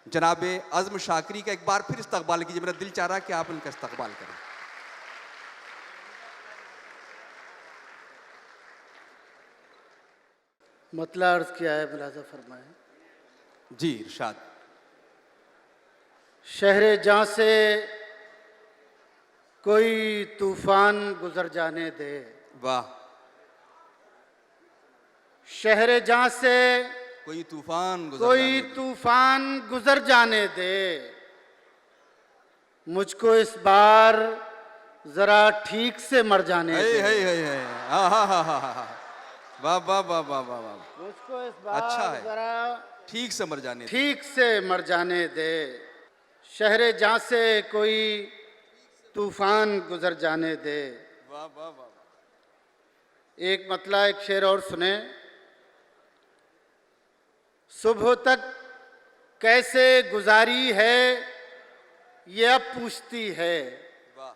जनाब अज़्म शाकरी का एक बार फिर इस्तकबाल कीजिए। मेरा दिल चाह रहा है कि आप इनका इस्तकबाल करें। मतला अर्ज किया है, मुलाजा फरमाएं। जी इरशाद। शहर जहाँ से कोई तूफान गुजर जाने दे, वाह। शहर जहाँ से कोई तूफान गुजर कोई जाने दे। तूफान गुजर जाने दे, मुझको इस बार जरा ठीक से मर जाने दे। वाह वाह वाह वाह वाह वाह। मुझको इस बार अच्छा है। जरा ठीक से मर जाने दे। ठीक से मर जाने दे। शहर जहाँ से कोई तूफान गुजर जाने दे। वाह वाह वाह। एक मतला एक शेर और सुने। सुबह तक कैसे गुजारी है ये अब पूछती है। वाह।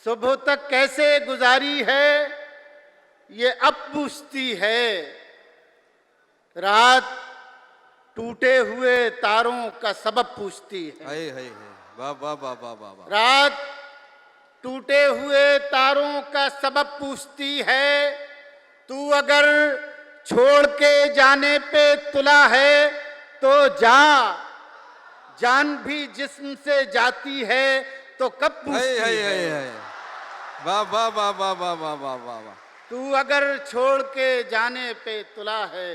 सुबह तक कैसे गुजारी है ये अब पूछती है। रात टूटे हुए तारों का सबब पूछती है। है। वाह वाह वाह वाह वाह वाह। रात टूटे हुए तारों का सबब पूछती है। तू अगर छोड़ के जाने पे तुला है तो जा, जान भी जिस्म से जाती है तो कब पूछती है। वाह वाह वाह वाह वाह वाह वाह वाह वाह। तू अगर छोड़ के जाने पे तुला है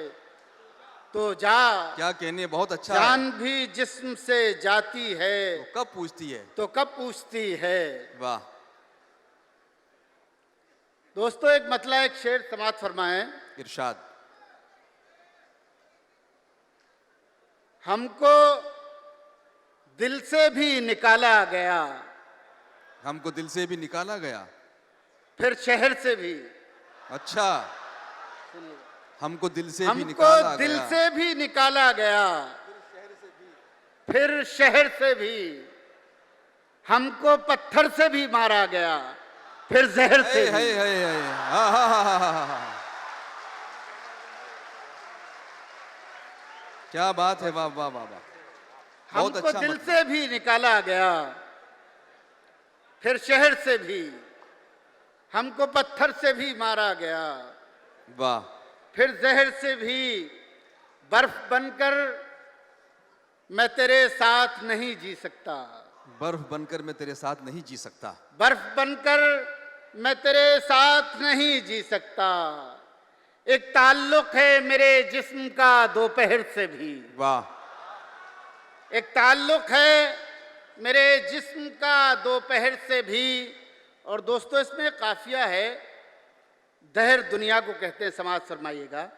तो जा, क्या कहने, बहुत अच्छा जान है। भी जिस्म से जाती है तो कब पूछती है। तो कब पूछती है। वाह। दोस्तों एक मतला एक शेर समात फरमाएं। इरशाद। हमको दिल से भी निकाला गया, हमको दिल से भी निकाला गया, फिर शहर से भी। अच्छा। हमको दिल से भी हमको निकाला दिल गया, से भी निकाला गया, फिर शहर से भी। हमको पत्थर से भी मारा गया, फिर जहर से भी। क्या बात है। वाह वाह वाह वाह। बहुत हमको अच्छा दिल मतलब। से भी निकाला गया, फिर शहर से भी। हमको पत्थर से भी मारा गया, वाह। फिर जहर से भी। बर्फ बनकर मैं तेरे साथ नहीं जी सकता, बर्फ बनकर मैं तेरे साथ नहीं जी सकता, बर्फ बनकर मैं तेरे साथ नहीं जी सकता। एक ताल्लुक है मेरे जिस्म का दोपहर से भी। वाह। एक ताल्लुक है मेरे जिस्म का दोपहर से भी। और दोस्तों इसमें काफिया है, दहर दुनिया को कहते हैं, समाज फरमाइएगा।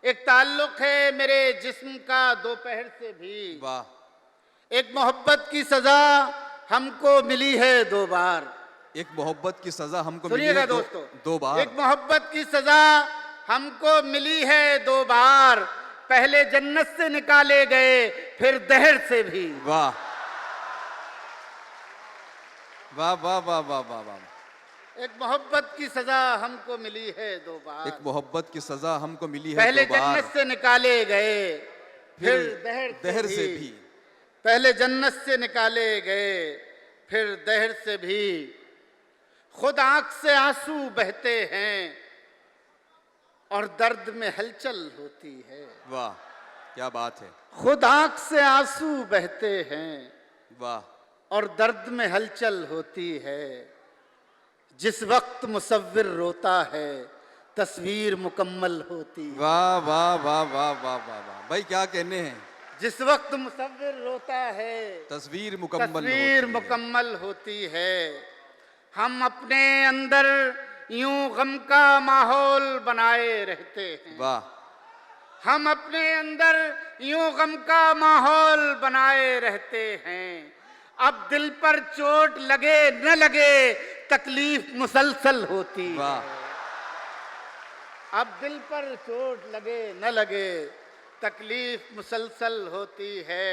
एक ताल्लुक है मेरे जिस्म का दोपहर से भी। वाह। एक मोहब्बत की सजा हमको मिली है 2 बार। एक मोहब्बत की सजा हमको मिली सुनिएगा है दोस्तों, 2 बार। एक मोहब्बत की सजा हमको मिली है 2 बार। पहले जन्नत से निकाले गए, फिर दहर से भी। वाह वाह वाह वाह वाह वाह वाह। एक मोहब्बत की सजा हमको मिली है 2 बार। एक मोहब्बत की सजा हमको मिली है पहले 2 बार। जन्नत से निकाले गए, फिर दहर से भी। पहले जन्नत से निकाले गए, फिर दहर से भी। खुद आंख से आंसू बहते हैं और दर्द में हलचल होती है। वाह क्या बात है। खुद आंख से आंसू बहते हैं वाह। और दर्द में हलचल होती है। जिस वक्त मुसव्विर रोता है तस्वीर मुकम्मल होती है। वाह वाह वाह वाह वाह वाह वाह। भाई क्या कहने हैं। जिस वक्त मुसव्विर रोता है तस्वीर मुकम्मल होती है। हम अपने अंदर यूं गम का माहौल बनाए रहते हैं। वाह। हम अपने अंदर यूं गम का माहौल बनाए रहते हैं। अब दिल पर चोट लगे न लगे तकलीफ मुसलसल होती है। वाह। अब दिल पर चोट लगे न लगे तकलीफ मुसलसल होती है।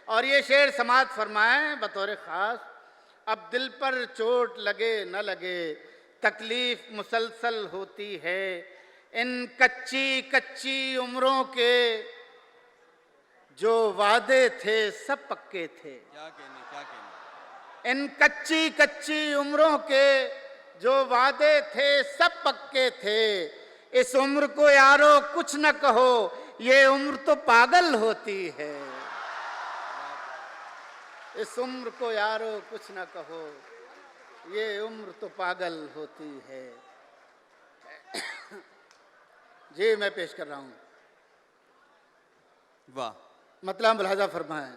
और ये शेर समात फरमाएं बतौर खास। अब दिल पर चोट लगे न लगे तकलीफ मुसलसल होती है। इन कच्ची कच्ची उम्रों के जो वादे थे सब पक्के थे। क्या कहने, क्या कहने। इन कच्ची कच्ची उम्रों के जो वादे थे सब पक्के थे। इस उम्र को यारो कुछ न कहो, ये उम्र तो पागल होती है। इस उम्र को यारो कुछ न कहो, ये उम्र तो पागल होती है। जी मैं पेश कर रहा हूं। वाह। मतलब मुलाजा फरमाएं।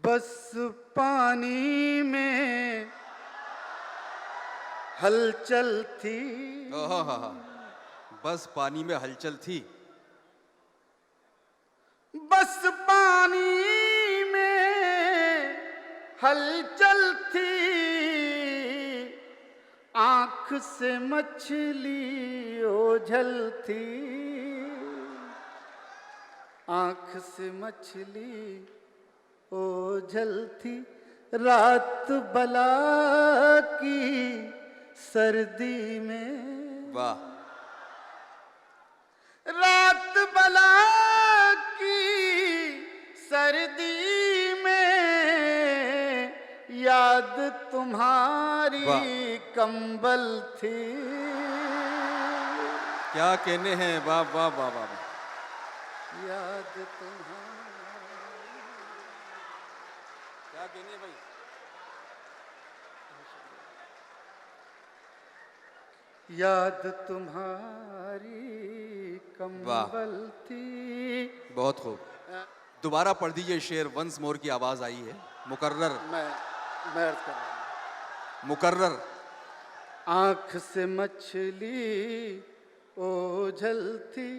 बस पानी में हलचल थी। ओहो हा हा। बस पानी में हलचल थी। बस पानी में हलचल थी, आंख से मछली ओझल थी। आंख से मछली ओझल थी, रात बला की सर्दी में। वाह। रात बला की सर्दी में याद तुम्हारी वाह। कंबल थी। क्या कहने हैं। वाह वाह वाह वाह। याद तुम्हारी, क्या कहने भाई। याद तुम्हारी कंबल थी। बहुत खूब। दोबारा पढ़ दीजिए शेर। वंस मोर की आवाज आई है। मुकर्रर। मैं अर्ज कर रहा हूं। मुकर्रर। आंख से मछली ओझल थी,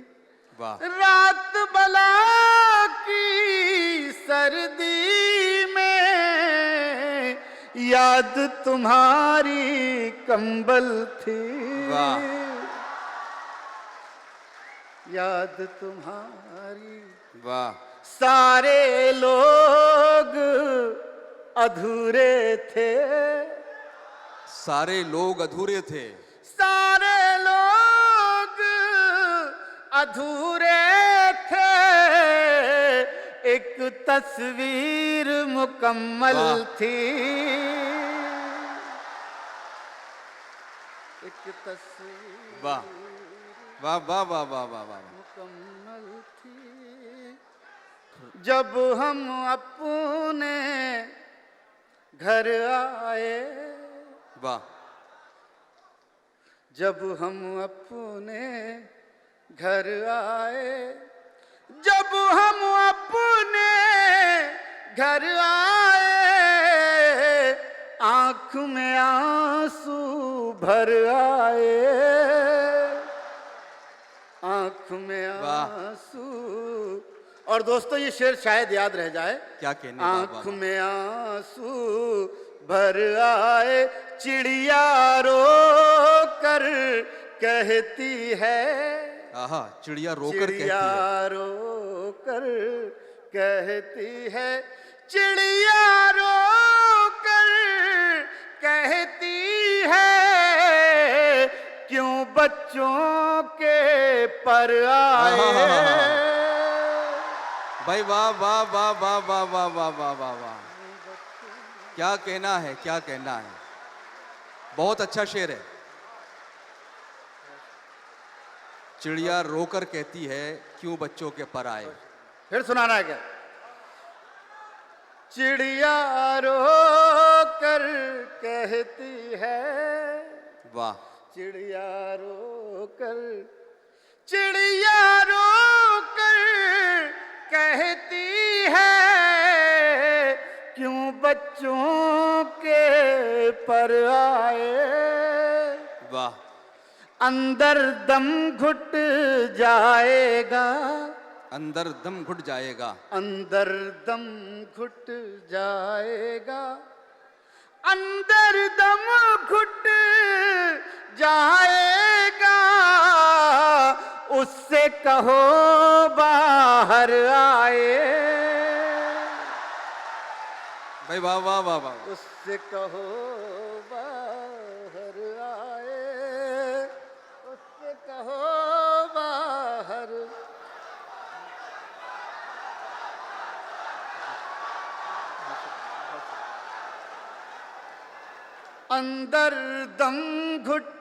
वाह। रात बला की सर्दी में याद तुम्हारी कंबल थी। वाह। याद तुम्हारी। वाह। सारे लोग अधूरे थे। सारे लोग अधूरे थे। सारे लोग अधूरे थे, एक तस्वीर मुकम्मल वाह। थी। एक तस्वीर वाह वाह वाह वाह वाह वाह वाह। मुकम्मल थी। जब हम अपने घर आए, वाह। जब हम अपने घर आए, जब हम अपने घर आए, आंख में आंसू भर आए। आंख में आंसू। और दोस्तों ये शेर शायद याद रह जाए। क्या कहने। आंख में आंसू भर आए, चिड़िया रो कर कहती है। आहा। चिड़िया रोकर कहती चिड़िया है। रो कर कहती है। चिड़िया रो कर कहती है, क्यों बच्चों के पर आए। भाई वाह वाह वाह वाह वाह वाह वाह वाह वाह वाह। क्या कहना है, क्या कहना है। बहुत अच्छा शेर है। चिड़िया रोकर कहती है, क्यों बच्चों के पर आए। फिर सुनाना है क्या। चिड़िया रो कर कहती है। वाह। चिड़िया रो कर, चिड़िया रो कर कहती है, क्यों बच्चों के पर आए। वाह। अंदर दम घुट जाएगा। अंदर दम घुट जाएगा। अंदर दम घुट जाएगा। अंदर दम घुट जाएगा, उससे कहो बाहर आए। भाई वाह वाह वाह वाह। उससे कहो बाहर आए। उससे कहो बाहर। अंदर दम घुट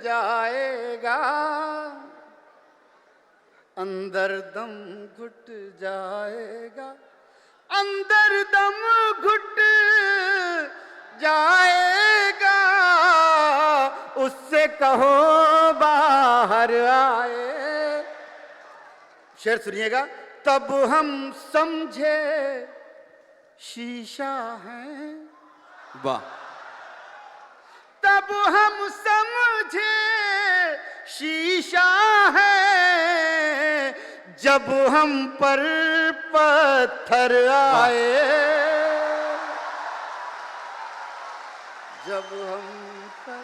जाएगा, अंदर दम घुट जाएगा, अंदर दम घुट जाएगा, उससे कहो बाहर आए। शेर सुनिएगा। तब हम समझे शीशा है, वाह, तब हम समझे शीशा है, जब हम पर पत्थर आए, जब हम पर।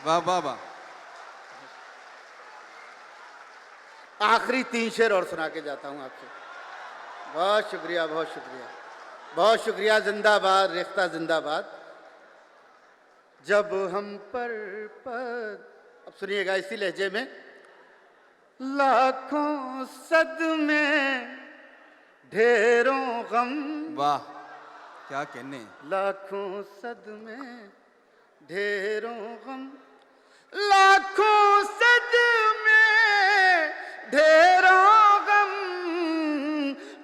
वाह वाह वाह। आखिरी 3 शेर और सुना के जाता हूं आपसे। बहुत शुक्रिया, बहुत शुक्रिया, बहुत शुक्रिया। जिंदाबाद रेख्ता, जिंदाबाद। जब हम पर अब सुनिएगा इसी लहजे में। लाखों सदमे ढेरों गम, वाह, क्या कहने। लाखों सदमे ढेरों गम, लाखों सदमे ढेरों गम,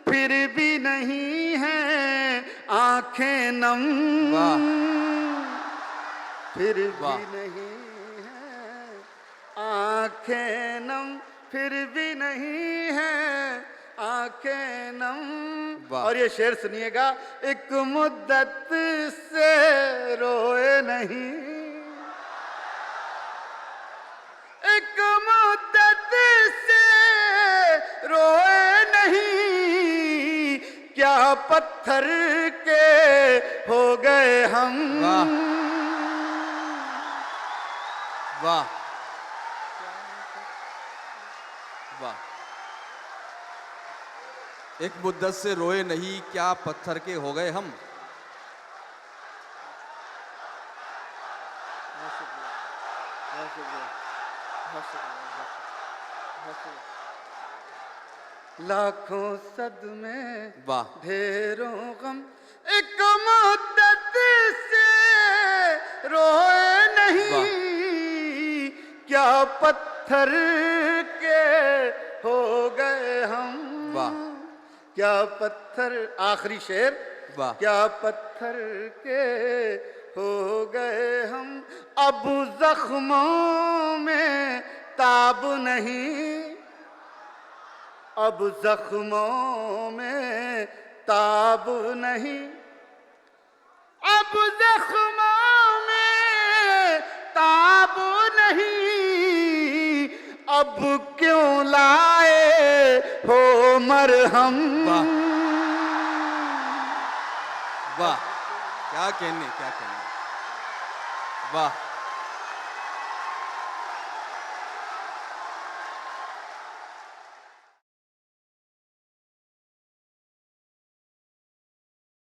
फिर भी नहीं है आंखें नम, वाह, फिर वाह। भी नहीं है आंखें नम, फिर भी नहीं है आंखें नम। वाह। और ये शेर सुनिएगा। एक मुद्दत से रोए नहीं, एक मुद्दत से रोए नहीं, क्या पत्थर के हो गए हम। वाह वाह वाह। एक मुद्दत से रोए नहीं, क्या पत्थर के हो गए हम। लाखों सदमे वाह, ढेरों गम, एक मुद्दत से रोए नहीं, क्या पत्थर के हो गए हम। वाह, क्या पत्थर। आखिरी शेर। वाह, क्या पत्थर के हो गए हम, अब जख्मों में ताब नहीं, अब जख्मों में ताब नहीं, अब जख्मों में ताब नहीं, अब क्यों लाए हो मरहम। वाह वाह, क्या कहने, क्या कहने। वाह।